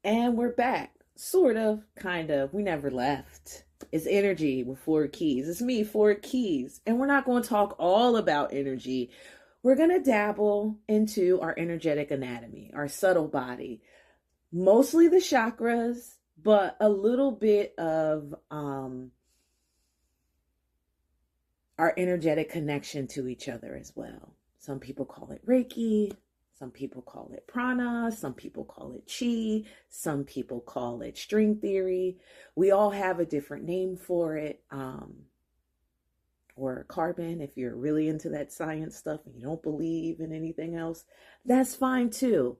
And we're back. Sort of, kind of. We never left. It's energy with four keys. It's me, four keys. And we're not going to talk all about energy. We're going to dabble into our energetic anatomy, our subtle body. Mostly the chakras, but a little bit of our energetic connection to each other as well. Some people call it Reiki. Some people call it prana, some people call it chi, some people call it string theory. We all have a different name for it, or carbon if you're really into that science stuff and you don't believe in anything else. That's fine too.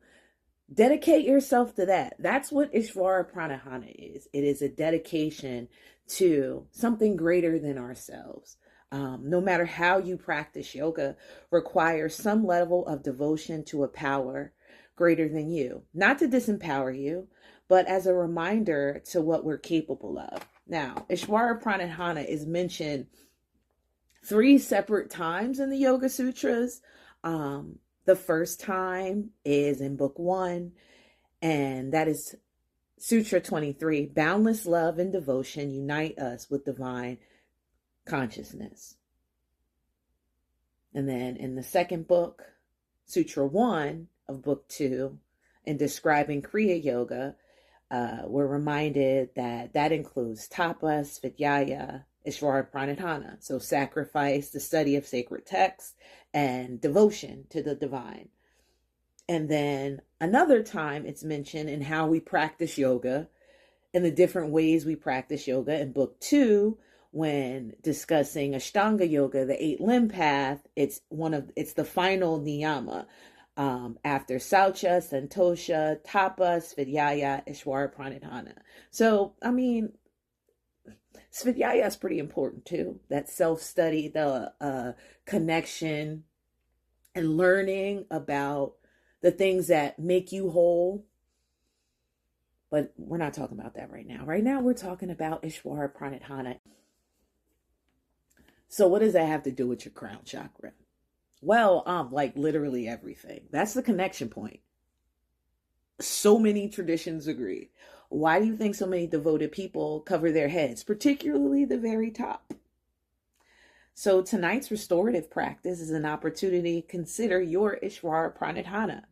Dedicate yourself to that. That's what Isvara Pranidhana is. It is a dedication to something greater than ourselves. No matter how you practice yoga, requires some level of devotion to a power greater than you. Not to disempower you, but as a reminder to what we're capable of. Now, Isvara Pranidhana is mentioned 3 separate times in the Yoga Sutras. The first time is in book 1, and that is Sutra 23. Boundless love and devotion unite us with divine consciousness. And then in the second book, Sutra 1 of book 2, in describing Kriya Yoga, we're reminded that that includes Tapas, Svadhyaya, Isvara Pranidhana. So sacrifice, the study of sacred texts, and devotion to the divine. And then another time it's mentioned in how we practice yoga and the different ways we practice yoga in book 2, when discussing Ashtanga yoga, the 8-limb path. It's the final Niyama. After Saucha, Santosha, Tapas, Svadhyaya, Isvara Pranidhana. So, I mean, Svadhyaya is pretty important too. That self-study, the connection, and learning about the things that make you whole. But we're not talking about that right now. Right now, we're talking about Isvara Pranidhana. So what does that have to do with your crown chakra? Well, like literally everything. That's the connection point. So many traditions agree. Why do you think so many devoted people cover their heads, particularly the very top? So tonight's restorative practice is an opportunity to consider your Isvara Pranidhana.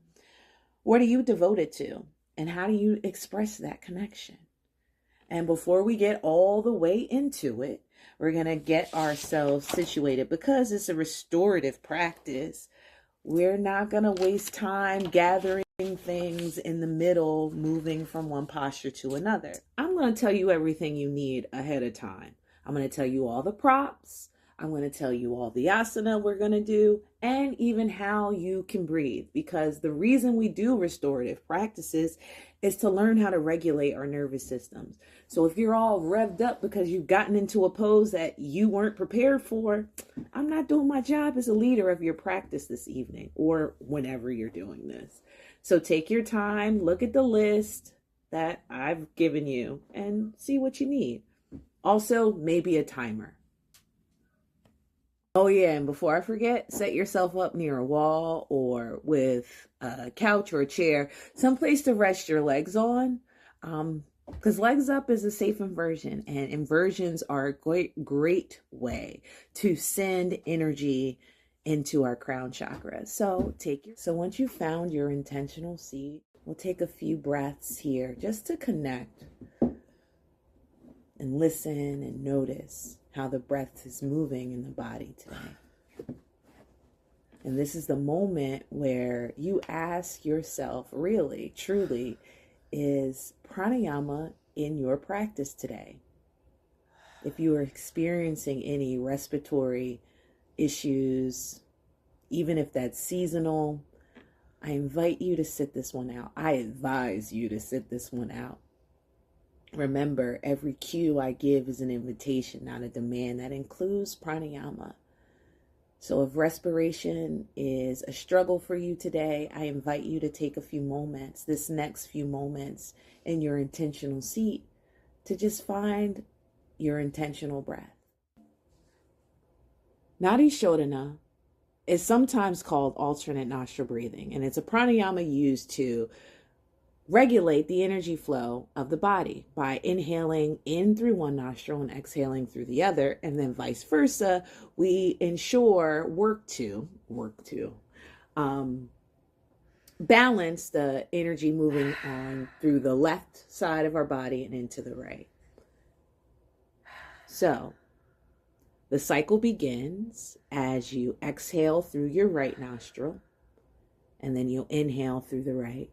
What are you devoted to? And how do you express that connection? And before we get all the way into it, we're going to get ourselves situated, because it's a restorative practice. We're not going to waste time gathering things in the middle, moving from one posture to another. I'm going to tell you everything you need ahead of time. I'm going to tell you all the props. I'm going to tell you all the asana we're going to do, and even how you can breathe, because the reason we do restorative practices is to learn how to regulate our nervous systems. So if you're all revved up because you've gotten into a pose that you weren't prepared for, I'm not doing my job as a leader of your practice this evening or whenever you're doing this. So take your time, look at the list that I've given you and see what you need. Also, maybe a timer. Oh yeah, and before I forget, set yourself up near a wall or with a couch or a chair, someplace to rest your legs on. Because legs up is a safe inversion, and inversions are a great way to send energy into our crown chakra. So once you've found your intentional seat, we'll take a few breaths here just to connect and listen and notice how the breath is moving in the body today. And this is the moment where you ask yourself, really, truly, is pranayama in your practice today? If you are experiencing any respiratory issues, even if that's seasonal, I invite you to sit this one out. I advise you to sit this one out. Remember, every cue I give is an invitation, not a demand. That includes pranayama. So if respiration is a struggle for you today, I invite you to take a few moments, this next few moments in your intentional seat, to just find your intentional breath. Nadi Shodhana is sometimes called alternate nostril breathing, and it's a pranayama used to regulate the energy flow of the body by inhaling in through one nostril and exhaling through the other, and then vice versa. We work to balance the energy moving on through the left side of our body and into the right. So the cycle begins as you exhale through your right nostril, and then you'll inhale through the right.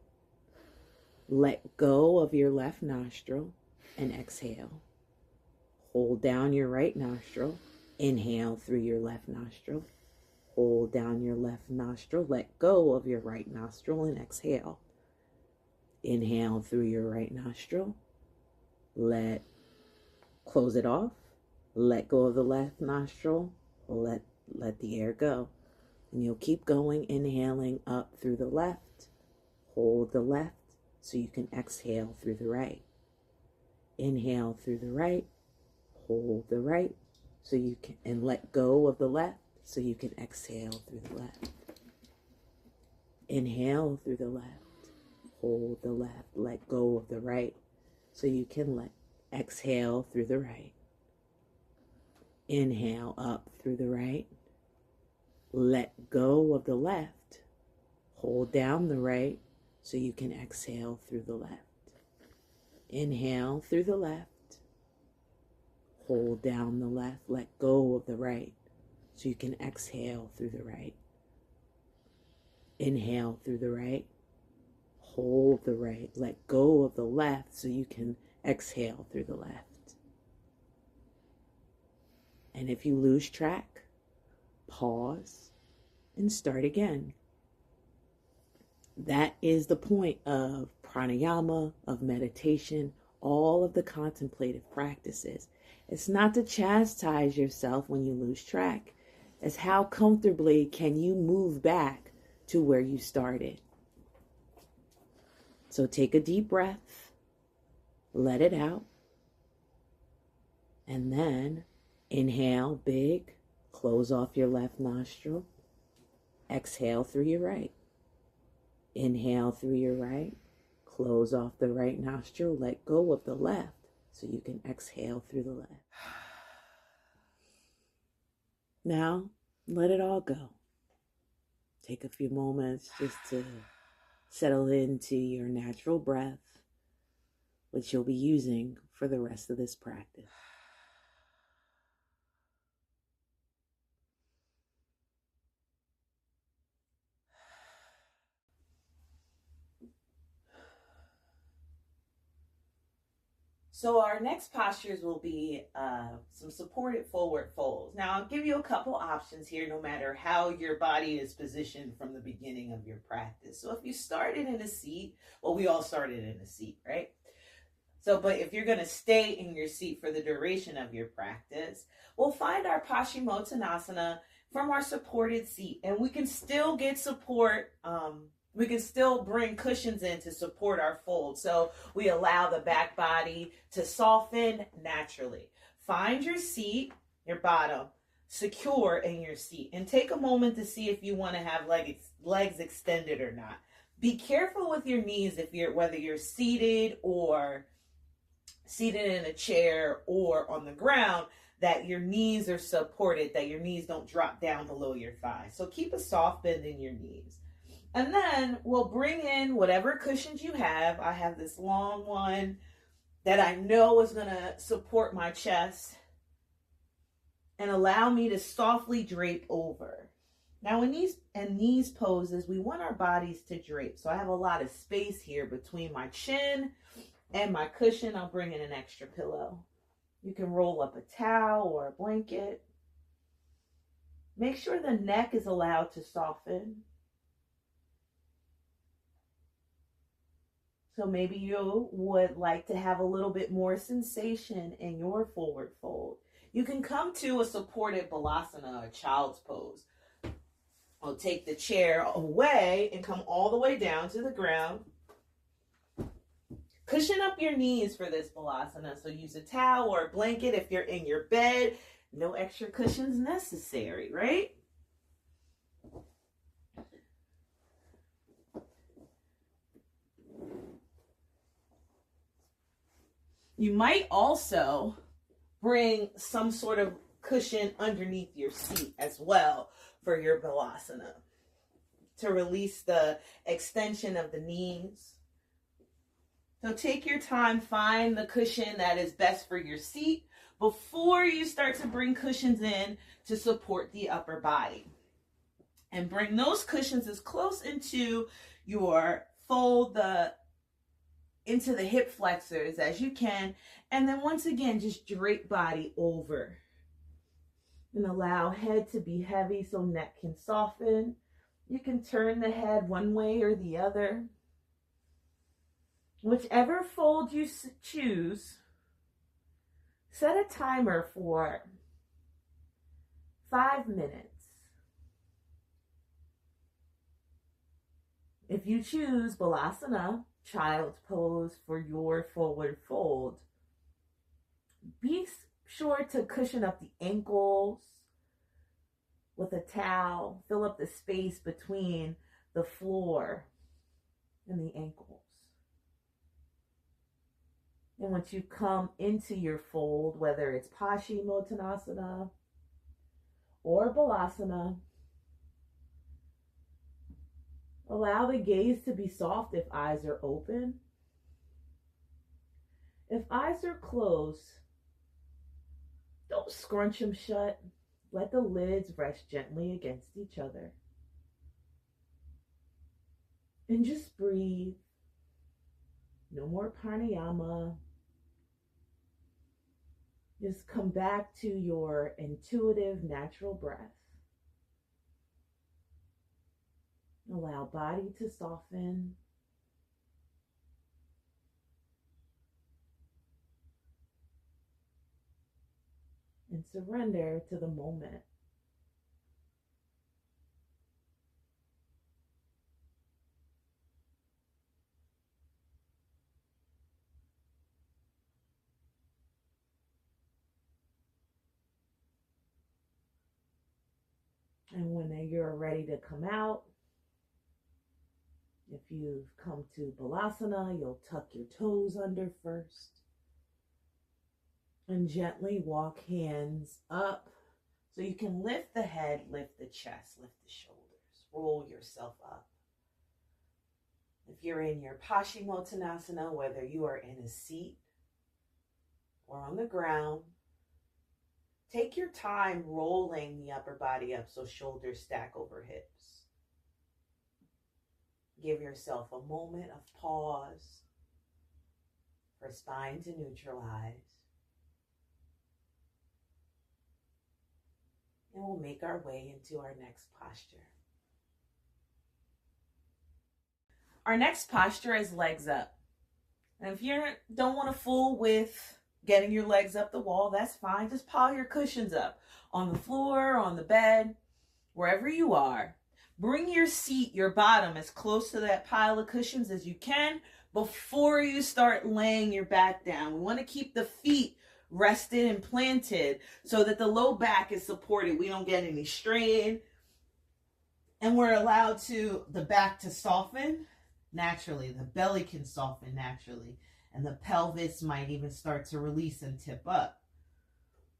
Let go of your left nostril and exhale. Hold down your right nostril. Inhale through your left nostril. Hold down your left nostril. Let go of your right nostril and exhale. Inhale through your right nostril. Close it off. Let go of the left nostril. Let the air go. And you'll keep going, inhaling up through the left. Hold the left so you can exhale through the right. Inhale through the right. Hold the right so you can, and let go of the left so you can exhale through the left. Inhale through the left. Hold the left. Let go of the right so you can exhale through the right. Inhale up through the right. Let go of the left. Hold down the right so you can exhale through the left. Inhale through the left. Hold down the left. Let go of the right so you can exhale through the right. Inhale through the right. Hold the right. Let go of the left so you can exhale through the left. And if you lose track, pause and start again. That is the point of pranayama, of meditation, all of the contemplative practices. It's not to chastise yourself when you lose track. It's how comfortably can you move back to where you started. So take a deep breath, let it out, and then inhale big, close off your left nostril, exhale through your right. Inhale through your right, close off the right nostril, let go of the left so you can exhale through the left. Now, let it all go. Take a few moments just to settle into your natural breath, which you'll be using for the rest of this practice. So our next postures will be some supported forward folds. Now I'll give you a couple options here no matter how your body is positioned from the beginning of your practice. So if you started in a seat, well, we all started in a seat, right? But if you're going to stay in your seat for the duration of your practice, we'll find our Paschimottanasana from our supported seat, and we can still get support. We can still bring cushions in to support our fold. So we allow the back body to soften naturally. Find your seat, your bottom, secure in your seat, and take a moment to see if you want to have legs extended or not. Be careful with your knees whether you're seated in a chair or on the ground, that your knees are supported, that your knees don't drop down below your thighs. So keep a soft bend in your knees. And then we'll bring in whatever cushions you have. I have this long one that I know is going to support my chest and allow me to softly drape over. Now in these poses, we want our bodies to drape. So I have a lot of space here between my chin and my cushion. I'll bring in an extra pillow. You can roll up a towel or a blanket. Make sure the neck is allowed to soften. So maybe you would like to have a little bit more sensation in your forward fold. You can come to a supported balasana, a child's pose. I'll take the chair away and come all the way down to the ground. Cushion up your knees for this balasana. So use a towel or a blanket if you're in your bed. No extra cushions necessary, right? You might also bring some sort of cushion underneath your seat as well for your balasana to release the extension of the knees. So take your time, find the cushion that is best for your seat before you start to bring cushions in to support the upper body. And bring those cushions as close into your fold, into the hip flexors as you can. And then once again, just drape body over. And allow head to be heavy so neck can soften. You can turn the head one way or the other. Whichever fold you choose, set a timer for 5 minutes. If you choose Balasana, child's pose for your forward fold, be sure to cushion up the ankles with a towel. Fill up the space between the floor and the ankles. And once you come into your fold, whether it's Paschimottanasana or Balasana, allow the gaze to be soft if eyes are open. If eyes are closed, don't scrunch them shut. Let the lids rest gently against each other. And just breathe. No more pranayama. Just come back to your intuitive, natural breath. Allow body to soften. And surrender to the moment. And when you're ready to come out, if you've come to Balasana, you'll tuck your toes under first. And gently walk hands up so you can lift the head, lift the chest, lift the shoulders. Roll yourself up. If you're in your Paschimottanasana, whether you are in a seat or on the ground, take your time rolling the upper body up so shoulders stack over hips. Give yourself a moment of pause for spine to neutralize. And we'll make our way into our next posture. Our next posture is legs up. And if you don't want to fool with getting your legs up the wall, that's fine. Just pile your cushions up on the floor, on the bed, wherever you are. Bring your seat, your bottom, as close to that pile of cushions as you can before you start laying your back down. We want to keep the feet rested and planted so that the low back is supported. We don't get any strain. And we're allowed the back to soften naturally. The belly can soften naturally. And the pelvis might even start to release and tip up.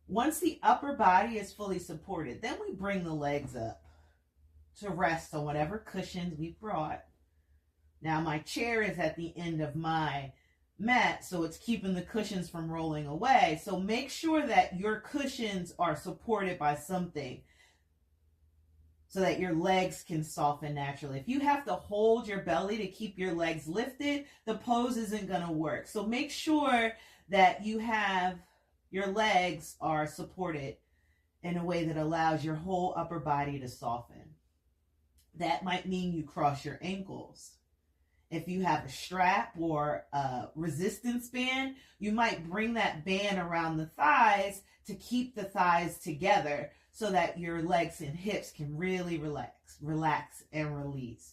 Once the upper body is fully supported, then we bring the legs up to rest on whatever cushions we brought. Now my chair is at the end of my mat, so it's keeping the cushions from rolling away. So make sure that your cushions are supported by something so that your legs can soften naturally. If you have to hold your belly to keep your legs lifted, the pose isn't going to work. So make sure that your legs are supported in a way that allows your whole upper body to soften. That might mean you cross your ankles. If you have a strap or a resistance band, you might bring that band around the thighs to keep the thighs together so that your legs and hips can really relax and release.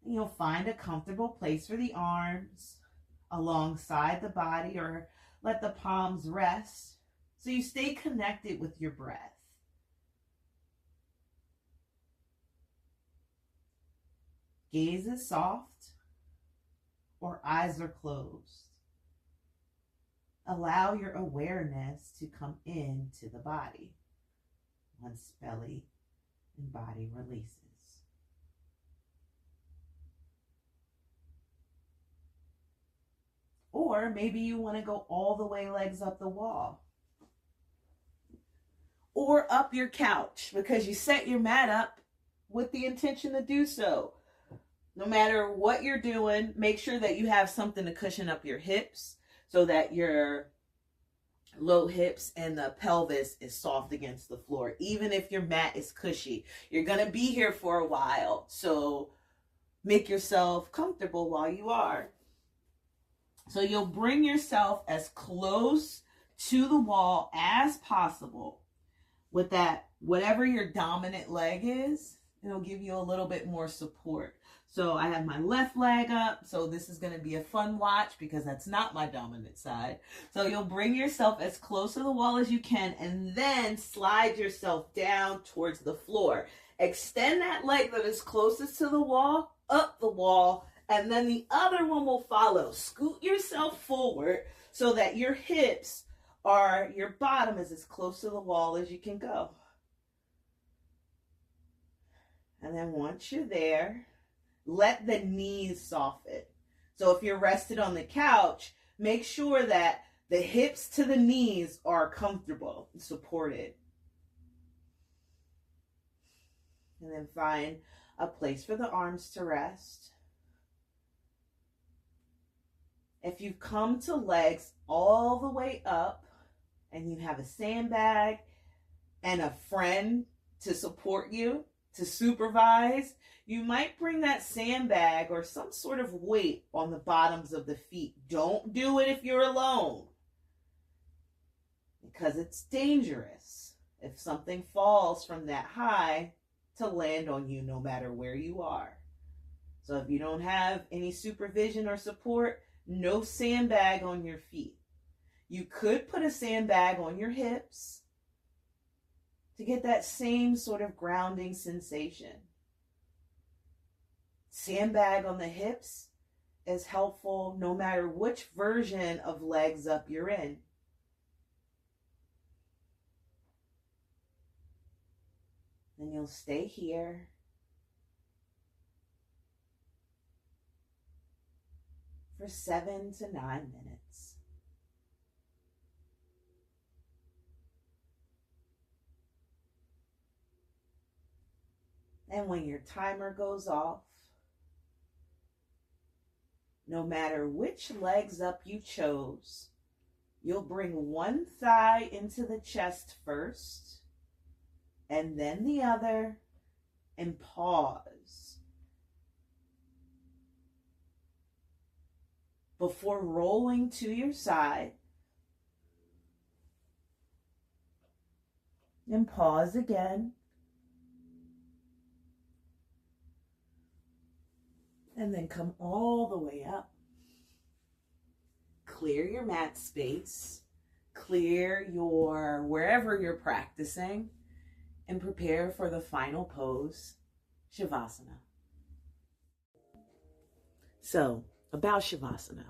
And you'll find a comfortable place for the arms alongside the body, or let the palms rest so you stay connected with your breath. Gaze is soft or eyes are closed. allow your awareness to come into the body once belly and body releases. Or maybe you want to go all the way legs up the wall. Or up your couch because you set your mat up with the intention to do so. No matter what you're doing, make sure that you have something to cushion up your hips so that your low hips and the pelvis is soft against the floor. Even if your mat is cushy, you're going to be here for a while. So make yourself comfortable while you are. So you'll bring yourself as close to the wall as possible with that, whatever your dominant leg is, it'll give you a little bit more support. So I have my left leg up. So this is going to be a fun watch because that's not my dominant side. So you'll bring yourself as close to the wall as you can and then slide yourself down towards the floor. Extend that leg that is closest to the wall, up the wall, and then the other one will follow. Scoot yourself forward so that your hips are, your bottom is as close to the wall as you can go. And then once you're there, let the knees soften. So if you're rested on the couch, make sure that the hips to the knees are comfortable and supported. And then find a place for the arms to rest. If you come to legs all the way up and you have a sandbag and a friend to support you, to supervise, you might bring that sandbag or some sort of weight on the bottoms of the feet. Don't do it if you're alone because it's dangerous if something falls from that high to land on you no matter where you are. So if you don't have any supervision or support, no sandbag on your feet. You could put a sandbag on your hips to get that same sort of grounding sensation. Sandbag on the hips is helpful no matter which version of legs up you're in. And you'll stay here for 7 to 9 minutes. And when your timer goes off, no matter which legs up you chose, you'll bring one thigh into the chest first, and then the other, and pause before rolling to your side. And pause again. And then come all the way up. Clear your mat space. Clear your wherever you're practicing. And prepare for the final pose, Shavasana. So, about Shavasana.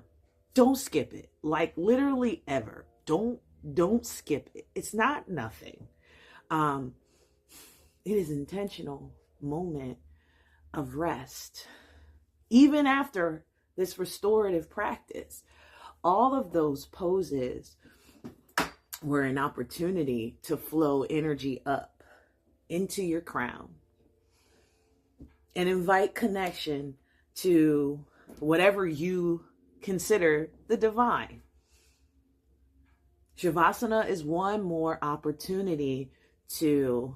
Don't skip it. Like literally ever. Don't skip it. It's not nothing. It is an intentional moment of rest. Even after this restorative practice, all of those poses were an opportunity to flow energy up into your crown and invite connection to whatever you consider the divine. Shavasana is one more opportunity to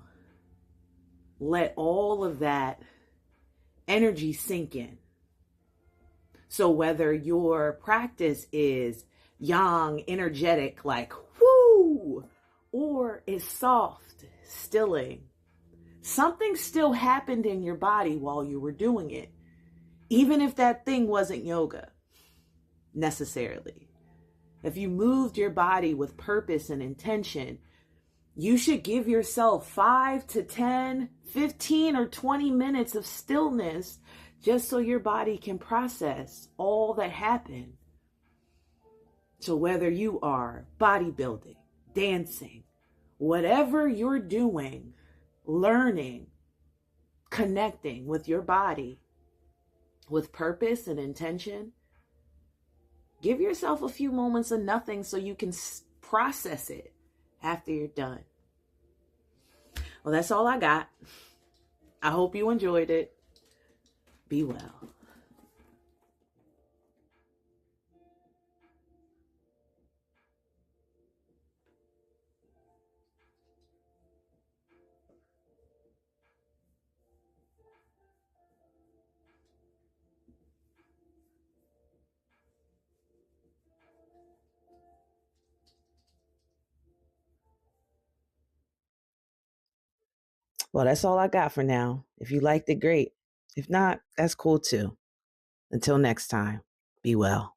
let all of that energy sink in. So whether your practice is yang, energetic, like whoo, or is soft, stilling, something still happened in your body while you were doing it, even if that thing wasn't yoga necessarily. If you moved your body with purpose and intention, you should give yourself 5 to 10, 15 or 20 minutes of stillness just so your body can process all that happened. So whether you are bodybuilding, dancing, whatever you're doing, learning, connecting with your body with purpose and intention, give yourself a few moments of nothing so you can process it after you're done. Well, that's all I got. I hope you enjoyed it. Be well. Well, that's all I got for now. If you liked it, great. If not, that's cool too. Until next time, be well.